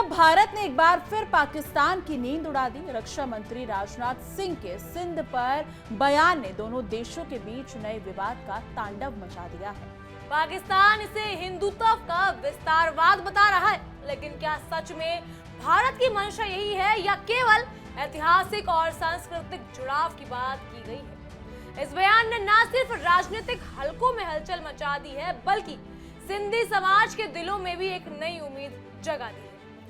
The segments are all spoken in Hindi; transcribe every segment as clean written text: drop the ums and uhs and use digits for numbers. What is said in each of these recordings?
भारत ने एक बार फिर पाकिस्तान की नींद उड़ा दी। रक्षा मंत्री राजनाथ सिंह के सिंध पर बयान ने दोनों देशों के बीच नए विवाद का तांडव मचा दिया है। पाकिस्तान इसे हिंदुत्व का विस्तारवाद बता रहा है, लेकिन क्या सच में भारत की मंशा यही है या केवल ऐतिहासिक और सांस्कृतिक जुड़ाव की बात की गई है? इस बयान ने न सिर्फ राजनीतिक हलकों में हलचल मचा दी है, बल्कि सिंधी समाज के दिलों में भी एक नई उम्मीद जगा दी है।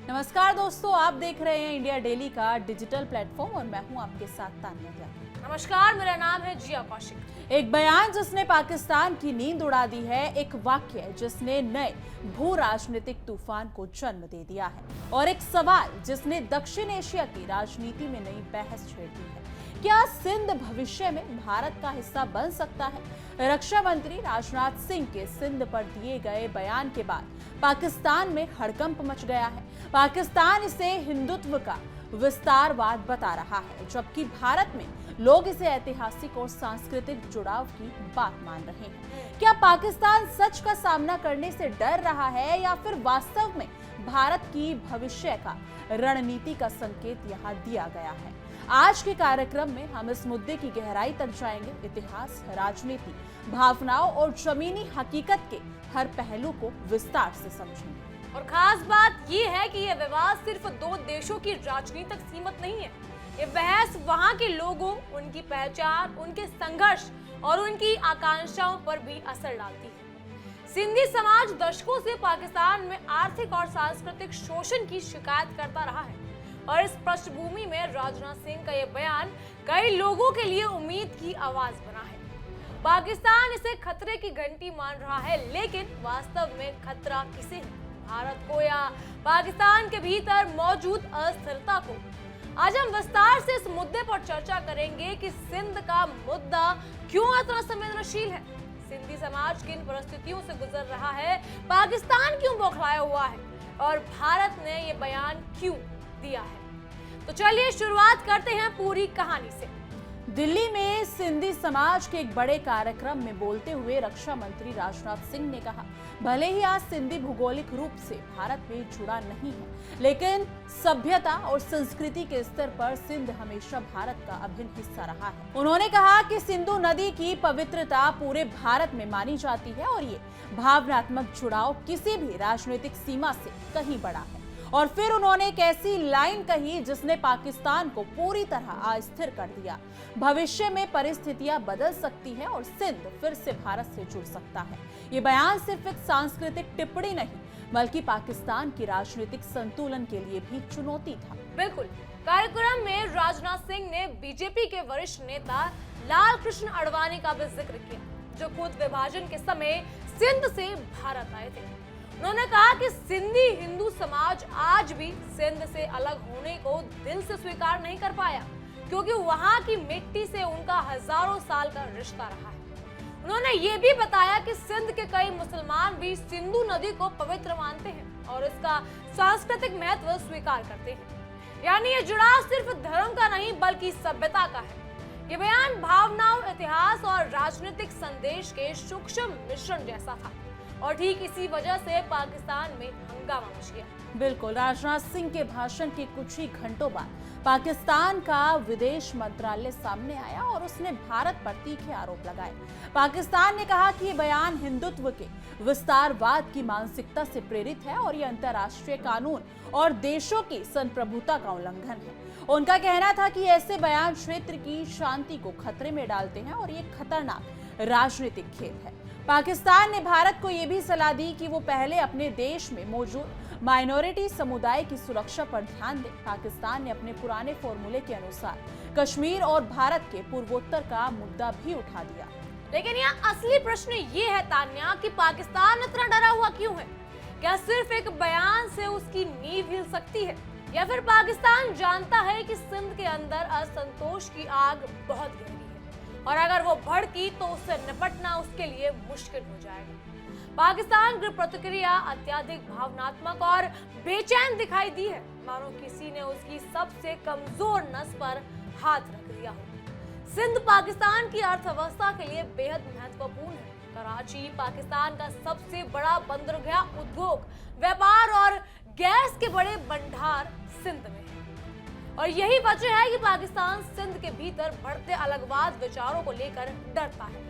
नमस्कार दोस्तों, आप देख रहे हैं इंडिया डेली का डिजिटल प्लेटफॉर्म और मैं हूं आपके साथ तान्या जानी। नमस्कार, मेरा नाम है जिया कौशिक। एक बयान जिसने पाकिस्तान की नींद उड़ा दी है, एक वाक्य जिसने नए भू राजनीतिक तूफान को जन्म दे दिया है और एक सवाल जिसने दक्षिण एशिया की राजनीति में नई बहस छेड़ दी है। क्या सिंध भविष्य में भारत का हिस्सा बन सकता है? रक्षा मंत्री राजनाथ सिंह के सिंध पर दिए गए बयान के बाद पाकिस्तान में हड़कंप मच गया है। पाकिस्तान इसे हिंदुत्व का विस्तारवाद बता रहा है, जबकि भारत में लोग इसे ऐतिहासिक और सांस्कृतिक जुड़ाव की बात मान रहे हैं। क्या पाकिस्तान सच का सामना करने से डर रहा है या फिर वास्तव में भारत की भविष्य का रणनीति का संकेत यहाँ दिया गया है? आज के कार्यक्रम में हम इस मुद्दे की गहराई तक जाएंगे। इतिहास, राजनीति, भावनाओं और जमीनी हकीकत के हर पहलू को विस्तार से समझेंगे। और खास बात यह है कि यह विवाद सिर्फ दो देशों की राजनीति तक सीमित नहीं है। ये बहस वहां के लोगों, उनकी पहचान, उनके संघर्ष और उनकी आकांक्षाओं पर भी असर डालती है। सिंधी समाज दशकों से पाकिस्तान में आर्थिक और सांस्कृतिक शोषण की शिकायत करता रहा है और इस पृष्ठभूमि में राजनाथ सिंह का यह बयान कई लोगों के लिए उम्मीद की आवाज बना है। पाकिस्तान इसे खतरे की घंटी मान रहा है, लेकिन वास्तव में खतरा किसे है, भारत को या पाकिस्तान के भीतर मौजूद अस्थिरता को? आज हम विस्तार से इस मुद्दे पर चर्चा करेंगे कि सिंध का मुद्दा क्यों इतना संवेदनशील है, सिंधी समाज किन परिस्थितियों से गुजर रहा है, पाकिस्तान क्यों बौखलाया हुआ है और भारत ने ये बयान क्यों दिया है। तो चलिए शुरुआत करते हैं पूरी कहानी से। दिल्ली में सिंधी समाज के एक बड़े कार्यक्रम में बोलते हुए रक्षा मंत्री राजनाथ सिंह ने कहा, भले ही आज सिंधी भौगोलिक रूप से भारत में जुड़ा नहीं है, लेकिन सभ्यता और संस्कृति के स्तर पर सिंध हमेशा भारत का अभिन्न हिस्सा रहा है। उन्होंने कहा कि सिंधु नदी की पवित्रता पूरे भारत में मानी जाती है और ये भावनात्मक जुड़ाव किसी भी राजनीतिक सीमा से कहीं बड़ा है। और फिर उन्होंने एक ऐसी लाइन कही जिसने पाकिस्तान को पूरी तरह अस्थिर कर दिया। भविष्य में परिस्थितियां बदल सकती हैं और सिंध फिर से भारत से जुड़ सकता है। ये बयान सिर्फ एक सांस्कृतिक टिप्पणी नहीं, बल्कि पाकिस्तान की राजनीतिक संतुलन के लिए भी चुनौती था। बिल्कुल, कार्यक्रम में राजनाथ सिंह ने बीजेपी के वरिष्ठ नेता लाल कृष्ण आडवाणी का भी जिक्र किया, जो खुद विभाजन के समय सिंध से भारत आए थे। उन्होंने कहा कि सिंधी हिंदू समाज आज भी सिंध से अलग होने को दिल से स्वीकार नहीं कर पाया, क्योंकि वहां की मिट्टी से उनका हजारों साल का रिश्ता रहा है। उन्होंने ये भी बताया कि सिंध के कई मुसलमान भी सिंधु नदी को पवित्र मानते हैं और इसका सांस्कृतिक महत्व स्वीकार करते हैं। यानी ये जुड़ाव सिर्फ धर्म का नहीं, बल्कि सभ्यता का है। ये बयान भावनाओं, इतिहास और राजनीतिक संदेश के सूक्ष्म मिश्रण जैसा था और ठीक इसी वजह से पाकिस्तान में हंगामा मच गया। बिल्कुल, राजनाथ सिंह के भाषण के कुछ ही घंटों बाद पाकिस्तान का विदेश मंत्रालय सामने आया और उसने भारत पर तीखे आरोप लगाए। पाकिस्तान ने कहा कि ये बयान हिंदुत्व के विस्तारवाद की मानसिकता से प्रेरित है और ये अंतर्राष्ट्रीय कानून और देशों की संप्रभुता का उल्लंघन है। उनका कहना था कि ऐसे बयान क्षेत्र की शांति को खतरे में डालते हैं और ये खतरनाक राजनीतिक खेल है। पाकिस्तान ने भारत को यह भी सलाह दी कि वो पहले अपने देश में मौजूद माइनॉरिटी समुदाय की सुरक्षा पर ध्यान दे। पाकिस्तान ने अपने पुराने फॉर्मूले के अनुसार कश्मीर और भारत के पूर्वोत्तर का मुद्दा भी उठा दिया। लेकिन यहाँ असली प्रश्न ये है तान्या कि पाकिस्तान इतना डरा हुआ क्यों है? क्या सिर्फ एक बयान से उसकी नींव हिल सकती है, या फिर पाकिस्तान जानता है कि सिंध के अंदर असंतोष की आग बहुत गहरी है और अगर वो भड़की तो उससे निपटना उसके लिए मुश्किल हो जाएगा। पाकिस्तान की प्रतिक्रिया अत्यधिक भावनात्मक और बेचैन दिखाई दी है, मानो किसी ने उसकी सबसे कमजोर नस पर हाथ रख दिया हो। सिंध पाकिस्तान की अर्थव्यवस्था के लिए बेहद महत्वपूर्ण है। कराची पाकिस्तान का सबसे बड़ा बंदरगाह, उद्योग, व्यापार और गैस के बड़े भंडार सिंध में है और यही वजह है कि पाकिस्तान सिंध के भीतर बढ़ते अलगवाद विचारों को लेकर डरता है।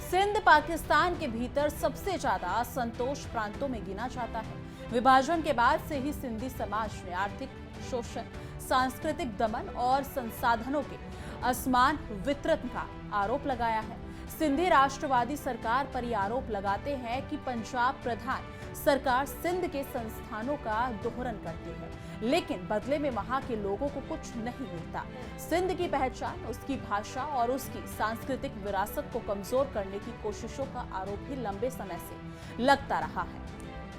सिंध पाकिस्तान के भीतर सबसे ज्यादा असंतोष प्रांतों में गिना जाता है। विभाजन के बाद से ही सिंधी समाज ने आर्थिक शोषण, सांस्कृतिक दमन और संसाधनों के असमान वितरण का आरोप लगाया है। सिंधी राष्ट्रवादी सरकार पर यह आरोप लगाते हैं कि पंजाब प्रधान सरकार सिंध के संस्थानों का दोहरण करती है, लेकिन बदले में वहां के लोगों को कुछ नहीं मिलता। सिंध की पहचान, उसकी भाषा और उसकी सांस्कृतिक विरासत को कमजोर करने की कोशिशों का आरोप भी लंबे समय से लगता रहा है।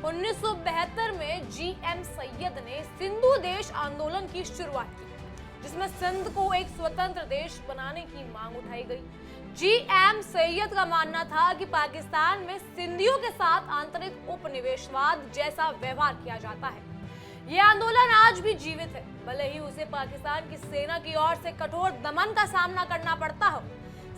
1972 में जीएम सैयद ने सिंधु देश आंदोलन की शुरुआत की, जिसमें सिंध को एक स्वतंत्र देश बनाने की मांग उठाई गई। जीएम सैयद का मानना था कि पाकिस्तान में सिंधियों के साथ आंतरिक उपनिवेशवाद जैसा व्यवहार किया जाता है। यह आंदोलन आज भी जीवित है, भले ही उसे पाकिस्तान की सेना की ओर से कठोर दमन का सामना करना पड़ता हो।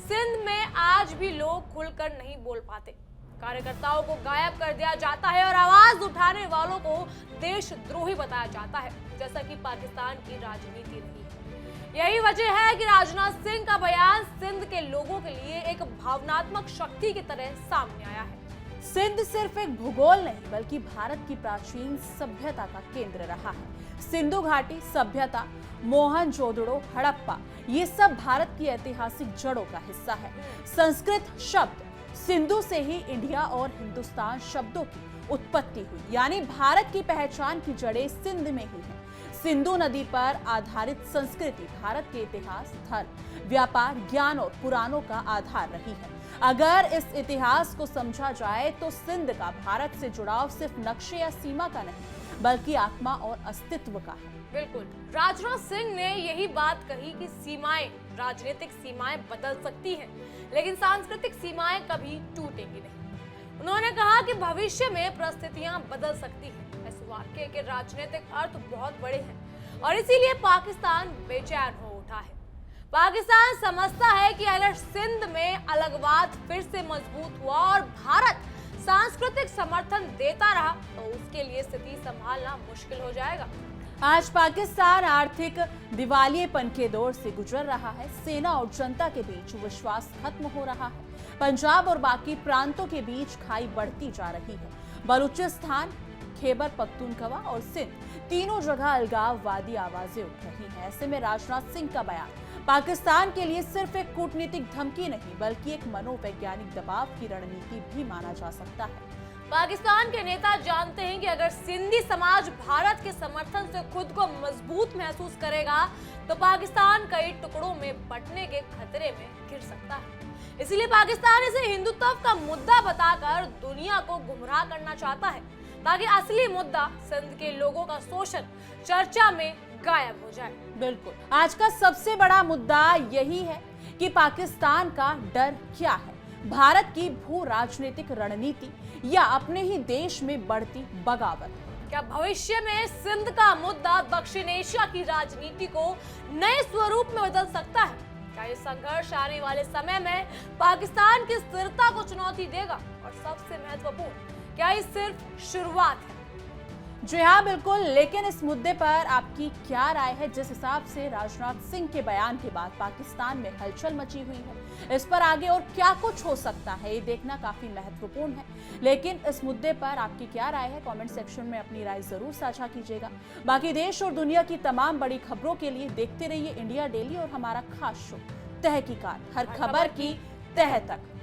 सिंध में आज भी लोग खुलकर नहीं बोल पाते, कार्यकर्ताओं को गायब कर दिया जाता है और आवाज उठाने वालों को देशद्रोही बताया जाता है, जैसा कि पाकिस्तान की राजनीति रही है। यही वजह है कि राजनाथ सिंह का बयान सिंध के लोगों के लिए एक भावनात्मक शक्ति की तरह सामने आया है। सिंध सिर्फ एक भूगोल नहीं, बल्कि भारत की प्राचीन सभ्यता का केंद्र रहा है। सिंधु घाटी सभ्यता, मोहनजोदड़ो, हड़प्पा, ये सब भारत की ऐतिहासिक जड़ों का हिस्सा है। संस्कृत शब्द सिंधु से ही इंडिया और हिंदुस्तान शब्दों की उत्पत्ति हुई, यानी भारत की पहचान की जड़ें सिंध में ही है। सिंधु नदी पर आधारित संस्कृति भारत के इतिहास, धर्म, व्यापार, ज्ञान और पुराणों का आधार रही है। अगर इस इतिहास को समझा जाए तो सिंध का भारत से जुड़ाव सिर्फ नक्शे या सीमा का नहीं, बल्कि आत्मा और अस्तित्व का है। बिल्कुल, राजनाथ सिंह ने यही बात कही कि सीमाएं, राजनीतिक सीमाएं बदल सकती हैं, लेकिन सांस्कृतिक सीमाएं कभी टूटेंगी नहीं। उन्होंने कहा कि भविष्य में परिस्थितियां बदल सकती हैं। इस वाक्य के राजनीतिक अर्थ बहुत बड़े हैं और इसीलिए पाकिस्तान बेचैन हो उठा है। पाकिस्तान समझता है कि अगर सिंध में अलगवाद फिर से मजबूत हुआ और भारत सांस्कृतिक समर्थन देता रहा तो उसके लिए स्थिति संभालना मुश्किल हो जाएगा। आज पाकिस्तान आर्थिक दिवालियेपन के दौर से गुजर रहा है। सेना और जनता के बीच विश्वास खत्म हो रहा है। पंजाब और बाकी प्रांतों के बीच खाई बढ़ती जा रही है। बलूचिस्तान, खैबर पख्तूनख्वा और सिंध, तीनों जगह अलगाववादी आवाजें उठ रही हैं। ऐसे में राजनाथ सिंह का बयान पाकिस्तान के लिए सिर्फ एक कूटनीतिक धमकी नहीं, बल्कि एक मनोवैज्ञानिक दबाव की रणनीति भी माना जा सकता है। पाकिस्तान के नेता जानते हैं कि अगर सिंधी समाज भारत के समर्थन से खुद को मजबूत महसूस करेगा तो पाकिस्तान कई टुकड़ों में बंटने के खतरे में गिर सकता है। इसलिए पाकिस्तान इसे हिंदुत्व का मुद्दा बताकर दुनिया को गुमराह करना चाहता है, ताकि असली मुद्दा सिंध के लोगों का शोषण चर्चा में गायब हो जाए। बिल्कुल, आज का सबसे बड़ा मुद्दा यही है कि पाकिस्तान का डर क्या है, भारत की भू राजनीतिक रणनीति या अपने ही देश में बढ़ती बगावत। क्या भविष्य में सिंध का मुद्दा दक्षिण एशिया की राजनीति को नए स्वरूप में बदल सकता है? क्या ये संघर्ष आने वाले समय में पाकिस्तान की स्थिरता को चुनौती देगा? और सबसे महत्वपूर्ण, क्या ये सिर्फ शुरुआत है? जी हाँ, बिल्कुल, लेकिन इस मुद्दे पर आपकी क्या राय है? जिस हिसाब से राजनाथ सिंह के बयान के बाद पाकिस्तान में हलचल मची हुई है, इस पर आगे और क्या कुछ हो सकता है, ये देखना काफी महत्वपूर्ण है। लेकिन इस मुद्दे पर आपकी क्या राय है? कमेंट सेक्शन में अपनी राय जरूर साझा कीजिएगा। बाकी देश और दुनिया की तमाम बड़ी खबरों के लिए देखते रहिए इंडिया डेली और हमारा खास शो तहकीकात, हर खबर की तह तक।